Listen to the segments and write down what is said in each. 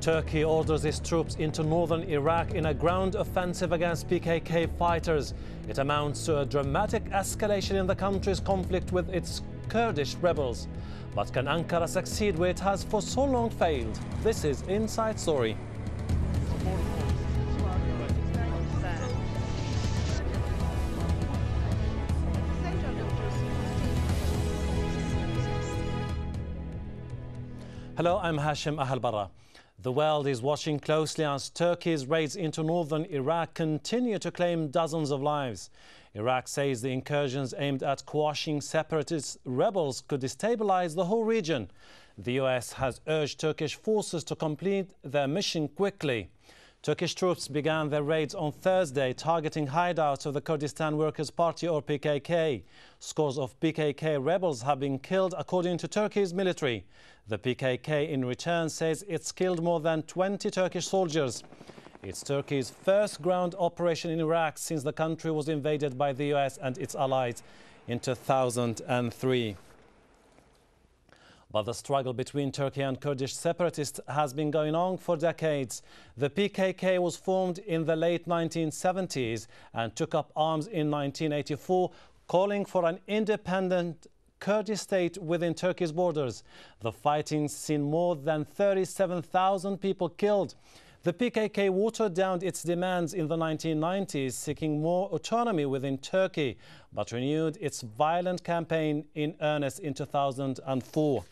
Turkey orders its troops into northern Iraq in a ground offensive against PKK fighters. It amounts to a dramatic escalation in the country's conflict with its Kurdish rebels. But can Ankara succeed where it has for so long failed? This is Inside Story. Hello, I'm Hashim Ahalbara. The world is watching closely as Turkey's raids into northern Iraq continue to claim dozens of lives. Iraq says the incursions aimed at quashing separatist rebels could destabilize the whole region. The US has urged Turkish forces to complete their mission quickly. Turkish troops began their raids on Thursday, targeting hideouts of the Kurdistan Workers' Party or PKK. Scores of PKK rebels have been killed, according to Turkey's military. The PKK in return says it's killed more than 20 Turkish soldiers. It's Turkey's first ground operation in Iraq since the country was invaded by the US and its allies in 2003. But the struggle between Turkey and Kurdish separatists has been going on for decades. The PKK was formed in the late 1970s and took up arms in 1984, calling for an independent Kurdish state within Turkey's borders. The fighting's seen more than 37,000 people killed. The PKK watered down its demands in the 1990s, seeking more autonomy within Turkey, but renewed its violent campaign in earnest in 2004.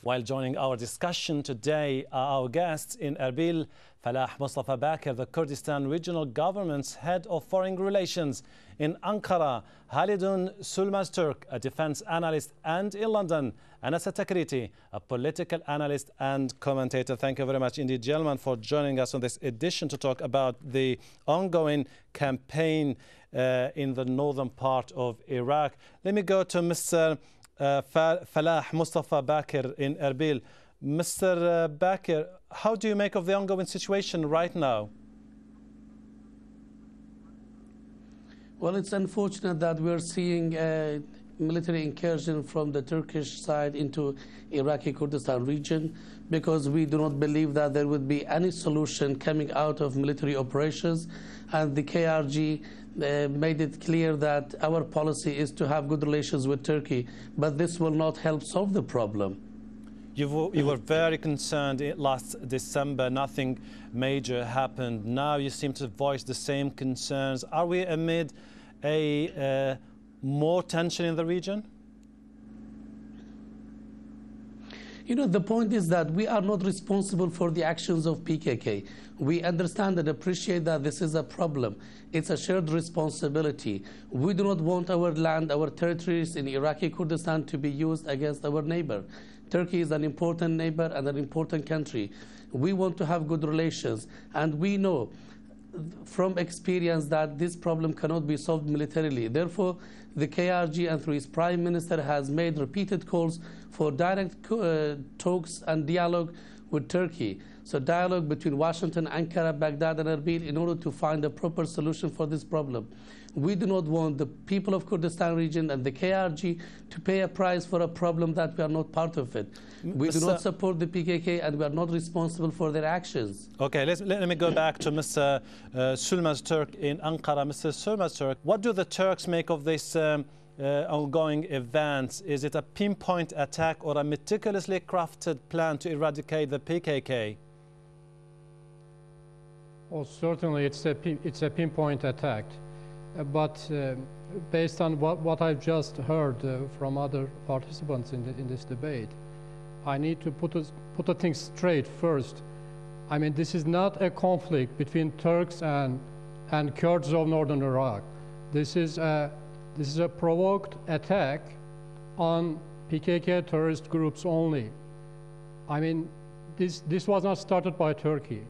While joining our discussion today are our guests in Erbil, Falah Mustafa Bakir, the Kurdistan Regional Government's Head of Foreign Relations. In Ankara, Halidun Sulmazturk, a defense analyst, and in London, Anas Takriti, a political analyst and commentator. Thank you very much indeed, gentlemen, for joining us on this edition to talk about the ongoing campaign in the northern part of Iraq. Let me go to Mr. Falah Mustafa Bakir in Erbil. Mr. Bakir, how do you make of the ongoing situation right now? Well, it's unfortunate that we're seeing a military incursion from the Turkish side into Iraqi Kurdistan region, because we do not believe that there would be any solution coming out of military operations. And the KRG made it clear that our policy is to have good relations with Turkey, but this will not help solve the problem. You were very concerned last December. Nothing major happened. Now you seem to voice the same concerns. Are we amid a more tension in the region? You know, the point is that we are not responsible for the actions of PKK. We understand and appreciate that this is a problem. It's a shared responsibility. We do not want our land, our territories in Iraqi Kurdistan to be used against our neighbor. Turkey is an important neighbor and an important country. We want to have good relations, and we know from experience that this problem cannot be solved militarily. Therefore, the KRG and through its Prime Minister has made repeated calls for direct talks and dialogue with Turkey. So dialogue between Washington, Ankara, Baghdad and Erbil in order to find a proper solution for this problem. We do not want the people of Kurdistan region and the KRG to pay a price for a problem that we are not part of it. We do not support the PKK and we are not responsible for their actions. Okay, let me go back to Mr. Sulmazturk in Ankara. Mr. Sulmazturk, what do the Turks make of this ongoing events? Is it a pinpoint attack or a meticulously crafted plan to eradicate the PKK? Well, certainly it's a pinpoint attack. But based on what I've just heard from other participants in this debate, I need to put the thing straight first. I mean, this is not a conflict between Turks and Kurds of northern Iraq. This is a provoked attack on PKK terrorist groups only. I mean, this was not started by Turkey.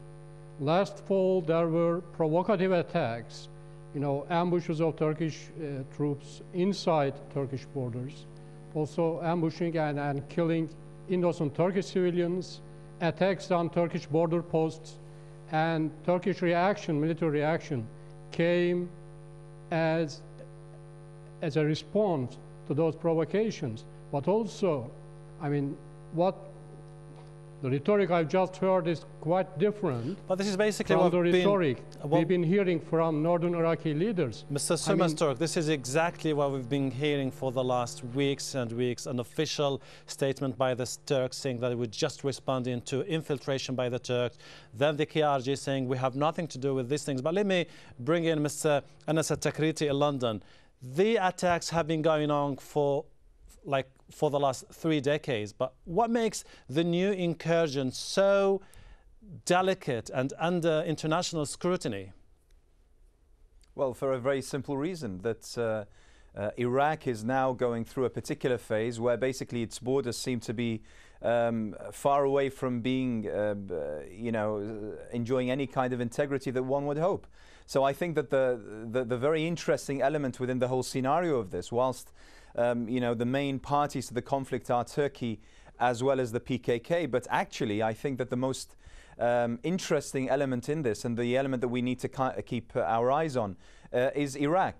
Last fall, there were provocative attacks, you know, ambushes of Turkish troops inside Turkish borders, also ambushing and killing innocent Turkish civilians, attacks on Turkish border posts, and Turkish reaction, military reaction, came as a response to those provocations. But also, I mean, what The rhetoric I've just heard is quite different But this is basically from what the rhetoric we've been hearing from northern Iraqi leaders. Mr. Sulmasturk, this is exactly what we've been hearing for the last weeks and weeks. An official statement by the Turks saying that it would just responding to infiltration by the Turks. Then the KRG saying we have nothing to do with these things. But let me bring in Mr. Anas Takriti in London. The attacks have been going on for the last 3 decades. But what makes the new incursion so delicate and under international scrutiny? Well, for a very simple reason, that Iraq is now going through a particular phase where basically its borders seem to be far away from being, enjoying any kind of integrity that one would hope. So I think that the very interesting element within the whole scenario of this, whilst the main parties to the conflict are Turkey as well as the PKK, but actually I think that the most interesting element in this, and the element that we need to keep our eyes on, is Iraq,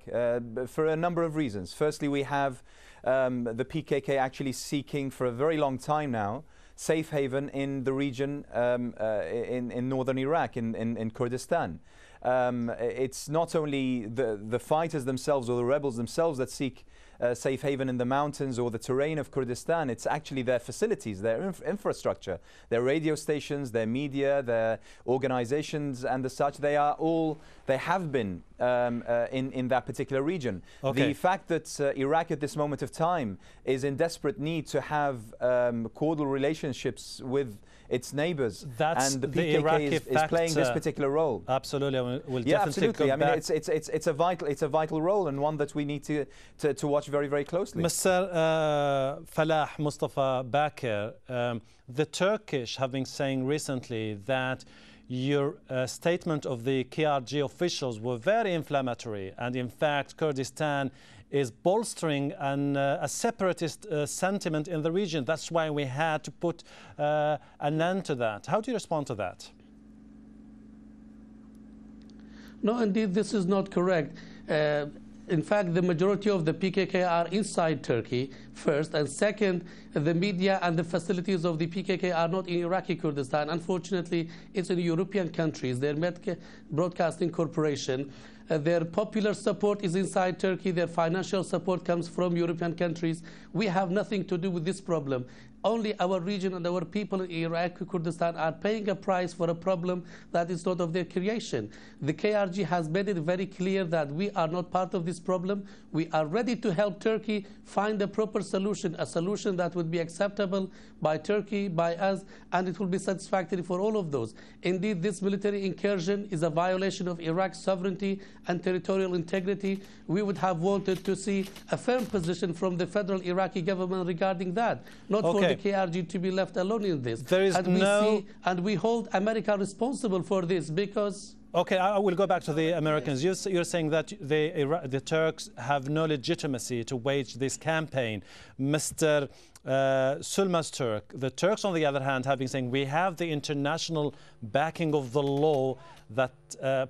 for a number of reasons. Firstly, we have the PKK actually seeking for a very long time now safe haven in the region in northern Iraq, in Kurdistan. It's not only the fighters themselves or the rebels themselves that seek safe haven in the mountains or the terrain of Kurdistan. It's actually their facilities, their infrastructure, their radio stations, their media, their organizations and the such. They have been in that particular region. Okay. The fact that Iraq at this moment of time is in desperate need to have cordial relationships with its neighbors, and the PKK is playing this particular role. Absolutely, yeah, absolutely. I mean, it's a vital role, and one that we need to watch very, very closely. Mr. Falah Mustafa Bakir, the Turkish have been saying recently that your statement of the KRG officials were very inflammatory, and in fact Kurdistan is bolstering a separatist sentiment in the region. That's why we had to put an end to that. How do you respond to that? No, indeed, this is not correct. In fact, the majority of the PKK are inside Turkey, first, and second, the media and the facilities of the PKK are not in Iraqi Kurdistan. Unfortunately, it's in European countries. Their broadcasting corporation, their popular support is inside Turkey. Their financial support comes from European countries. We have nothing to do with this problem. Only our region and our people in Iraqi Kurdistan are paying a price for a problem that is not of their creation. The KRG has made it very clear that we are not part of this problem. We are ready to help Turkey find a proper solution, a solution that would be acceptable by Turkey, by us, and it will be satisfactory for all of those. Indeed, this military incursion is a violation of Iraq's sovereignty and territorial integrity. We would have wanted to see a firm position from the federal Iraqi government regarding that, not for the KRG to be left alone in this. There is and we hold America responsible for this because... Okay, I will go back to the Americans. You're saying that the Turks have no legitimacy to wage this campaign. Mr. Sulmasturk, the Turks, on the other hand, have been saying we have the international backing of the law that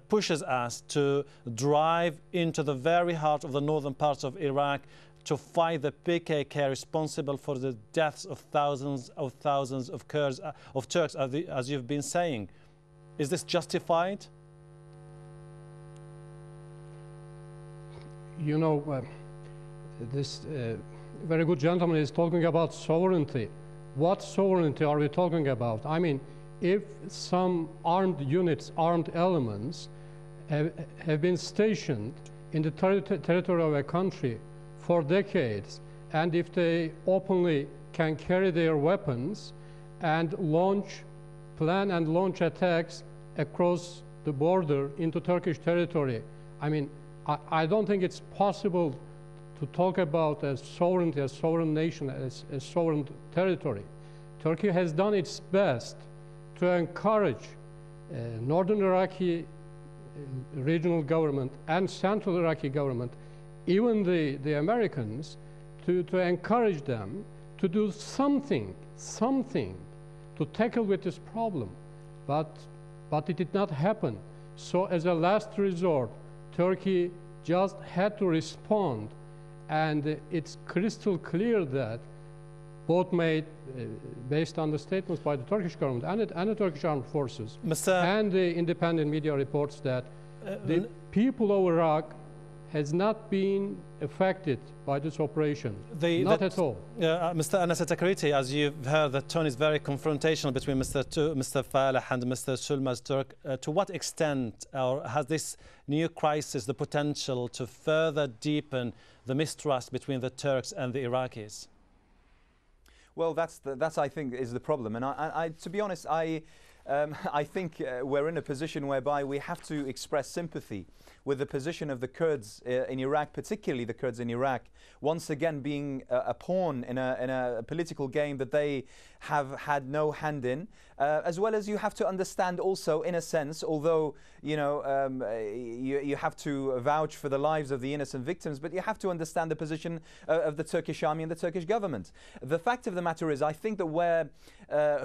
pushes us to drive into the very heart of the northern parts of Iraq to fight the PKK responsible for the deaths of thousands of Kurds, of Turks, as you've been saying. Is this justified? You know, this very good gentleman is talking about sovereignty. What sovereignty are we talking about? I mean, if some armed units, armed elements have been stationed in the territory of a country for decades, and if they openly can carry their weapons and plan and launch attacks across the border into Turkish territory, I mean, I don't think it's possible to talk about a sovereignty, a sovereign nation, as a sovereign territory. Turkey has done its best to encourage northern Iraqi regional government and central Iraqi government, even the Americans, to encourage them to do something to tackle with this problem. But it did not happen. So as a last resort, Turkey just had to respond. And it's crystal clear that both made based on the statements by the Turkish government and the Turkish armed forces, and the independent media reports that the people of Iraq has not been affected by this operation, not at all. Mr. Anas Takriti, as you've heard, the tone is very confrontational between Mr. Faleh and Mr. Sulmaz Turk. To what extent, or has this new crisis the potential to further deepen the mistrust between the Turks and the Iraqis? Well, that's I think is the problem, and I to be honest, I think we're in a position whereby we have to express sympathy with the position of the Kurds in Iraq, particularly the Kurds in Iraq, once again being a pawn in a political game that they have had no hand in, as well as you have to understand also, in a sense, although you have to vouch for the lives of the innocent victims, but you have to understand the position of the Turkish army and the Turkish government. The fact of the matter is, I think that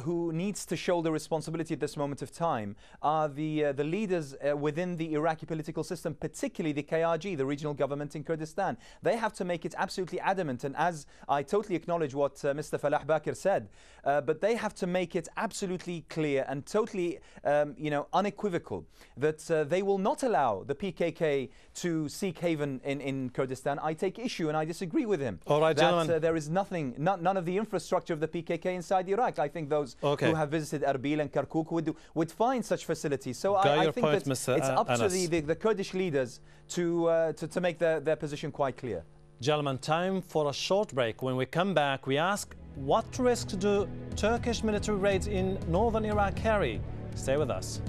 who needs to shoulder responsibility at this moment of time are the leaders within the Iraqi political system, particularly the KRG, the regional government in Kurdistan. They have to make it absolutely adamant, and as I totally acknowledge what Mr. Falah Bakr said, but they have to make it absolutely clear and totally unequivocal that they will not allow the PKK to seek haven in Kurdistan. I take issue and I disagree with him. All right, gentlemen. There is none of the infrastructure of the PKK inside Iraq. I think those who have visited Erbil and Kirkuk would find such facilities. So I think that it's up to the Kurdish leaders to make their position quite clear. Gentlemen, time for a short break. When we come back, we ask, what risks do Turkish military raids in northern Iraq carry? Stay with us.